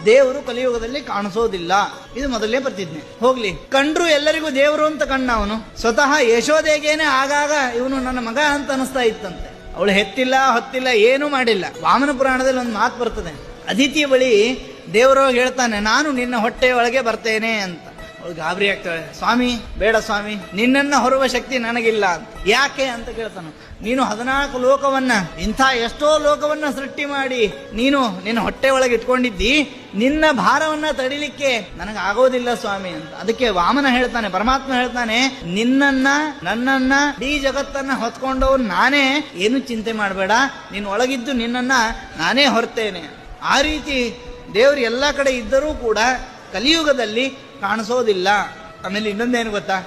ದೇವರು ಕಲಿಯುಗದಲ್ಲಿ ಕಾಣಿಸೋದಿಲ್ಲ. ಇದು ಮೊದಲನೇ ಪ್ರತಿಜ್ಞೆ. ಹೋಗ್ಲಿ, ಕಂಡ್ರು ಎಲ್ಲರಿಗೂ ದೇವರು ಅಂತ ಕಣ್ಣ ಅವನು. ಸ್ವತಃ ಯಶೋದೆಗೇನೆ ಆಗಾಗ ಇವನು ನನ್ನ ಮಗ ಅಂತ ಅನಿಸ್ತಾ ಇತ್ತಂತೆ. ಅವಳು ಹೆತ್ತಿಲ್ಲ ಹೊತ್ತಿಲ್ಲ, ಏನೂ ಮಾಡಿಲ್ಲ. ವಾಮನ ಪುರಾಣದಲ್ಲಿ ಒಂದು ಮಾತು ಬರ್ತದೆ, ಅದಿತಿಯ ಬಳಿ ದೇವರು ಹೇಳ್ತಾನೆ, ನಾನು ನಿನ್ನ ಹೊಟ್ಟೆಯೊಳಗೆ ಬರ್ತೇನೆ ಅಂತ. ಅವಳು ಗಾಬರಿ ಆಗ್ತಾಳೆ, ಸ್ವಾಮಿ ಬೇಡ ಸ್ವಾಮಿ, ನಿನ್ನನ್ನು ಹೊರುವ ಶಕ್ತಿ ನನಗಿಲ್ಲ ಅಂತ. ಯಾಕೆ ಅಂತ ಕೇಳ್ತಾನೆ. ನೀನು 14 ಲೋಕವನ್ನ, ಇಂಥ ಎಷ್ಟೋ ಲೋಕವನ್ನ ಸೃಷ್ಟಿ ಮಾಡಿ ನೀನು ನಿನ್ನ ಹೊಟ್ಟೆ ಒಳಗೆ ಇಟ್ಕೊಂಡಿದ್ದಿ, ನಿನ್ನ ಭಾರವನ್ನ ತಡಿಲಿಕ್ಕೆ ನನಗಾಗೋದಿಲ್ಲ ಸ್ವಾಮಿ ಅಂತ. ಅದಕ್ಕೆ ವಾಮನ ಹೇಳ್ತಾನೆ, ಪರಮಾತ್ಮ ಹೇಳ್ತಾನೆ, ನಿನ್ನನ್ನ ನನ್ನನ್ನ ಈ ಜಗತ್ತನ್ನ ಹೊತ್ಕೊಂಡವನು ನಾನೇ, ಏನು ಚಿಂತೆ ಮಾಡಬೇಡ, ನೀನು ಒಳಗಿದ್ದು ನಿನ್ನನ್ನ ನಾನೇ ಹೊರ್ತೇನೆ. ಆ ರೀತಿ ದೇವರು ಎಲ್ಲ ಕಡೆ ಇದ್ದರೂ ಕೂಡ ಕಲಿಯುಗದಲ್ಲಿ ಕಾಣಿಸೋದಿಲ್ಲ. ಆಮೇಲೆ ಇನ್ನೊಂದೇನು ಗೊತ್ತಾ,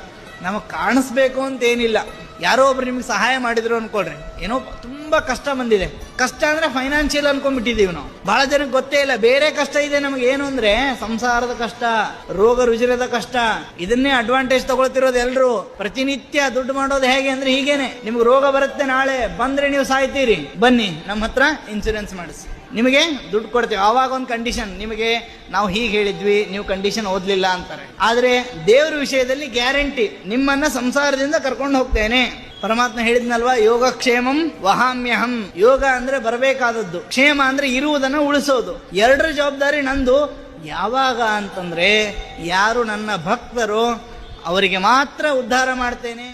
ನಮಗೆ ಕಾಣಿಸ್ಬೇಕು ಅಂತ ಏನಿಲ್ಲ. ಯಾರೋ ಒಬ್ರು ನಿಮ್ಗೆ ಸಹಾಯ ಮಾಡಿದ್ರು ಅನ್ಕೊಳ್ರಿ, ಏನೋ ತುಂಬಾ ಕಷ್ಟ ಬಂದಿದೆ. ಕಷ್ಟ ಅಂದ್ರೆ ಫೈನಾನ್ಷಿಯಲ್ ಅನ್ಕೊಂಡ್ಬಿಟ್ಟಿದೀವಿ ನಾವು. ಬಹಳ ಜನಕ್ಕೆ ಗೊತ್ತೇ ಇಲ್ಲ ಬೇರೆ ಕಷ್ಟ ಇದೆ ನಮಗೆ. ಏನು ಅಂದ್ರೆ ಸಂಸಾರದ ಕಷ್ಟ, ರೋಗ ರುಜಿರದ ಕಷ್ಟ. ಇದನ್ನೇ ಅಡ್ವಾಂಟೇಜ್ ತಗೊಳ್ತಿರೋದು ಎಲ್ರು. ಪ್ರತಿನಿತ್ಯ ದುಡ್ಡು ಮಾಡೋದು ಹೇಗೆ ಅಂದ್ರೆ ಹೀಗೇನೆ, ನಿಮ್ಗೆ ರೋಗ ಬರುತ್ತೆ, ನಾಳೆ ಬಂದ್ರೆ ನೀವು ಸಾಯ್ತೀರಿ, ಬನ್ನಿ ನಮ್ಮ ಹತ್ರ ಇನ್ಸೂರೆನ್ಸ್ ಮಾಡಿಸಿ, ನಿಮಗೆ ದುಡ್ಡು ಕೊಡ್ತೀವಿ. ಆವಾಗ ಒಂದು ಕಂಡೀಷನ್, ನಿಮಗೆ ನಾವು ಹೀಗೆ ಹೇಳಿದ್ವಿ, ನೀವು ಕಂಡೀಷನ್ ಓದ್ಲಿಲ್ಲ ಅಂತಾರೆ. ಆದ್ರೆ ದೇವರ ವಿಷಯದಲ್ಲಿ ಗ್ಯಾರಂಟಿ, ನಿಮ್ಮನ್ನ ಸಂಸಾರದಿಂದ ಕರ್ಕೊಂಡು ಹೋಗ್ತೇನೆ. ಪರಮಾತ್ಮ ಹೇಳಿದ್ನಲ್ವಾ, ಯೋಗಕ್ಷೇಮಂ ವಹಾಮ್ಯಹಂ. ಯೋಗ ಅಂದ್ರೆ ಬರಬೇಕಾದದ್ದು, ಕ್ಷೇಮ ಅಂದ್ರೆ ಇರುವುದನ್ನ ಉಳಿಸೋದು. ಎರಡರ ಜವಾಬ್ದಾರಿ ನಂದು. ಯಾವಾಗ ಅಂತಂದ್ರೆ ಯಾರು ನನ್ನ ಭಕ್ತರೋ ಅವರಿಗೆ ಮಾತ್ರ ಉದ್ಧಾರ ಮಾಡ್ತೇನೆ.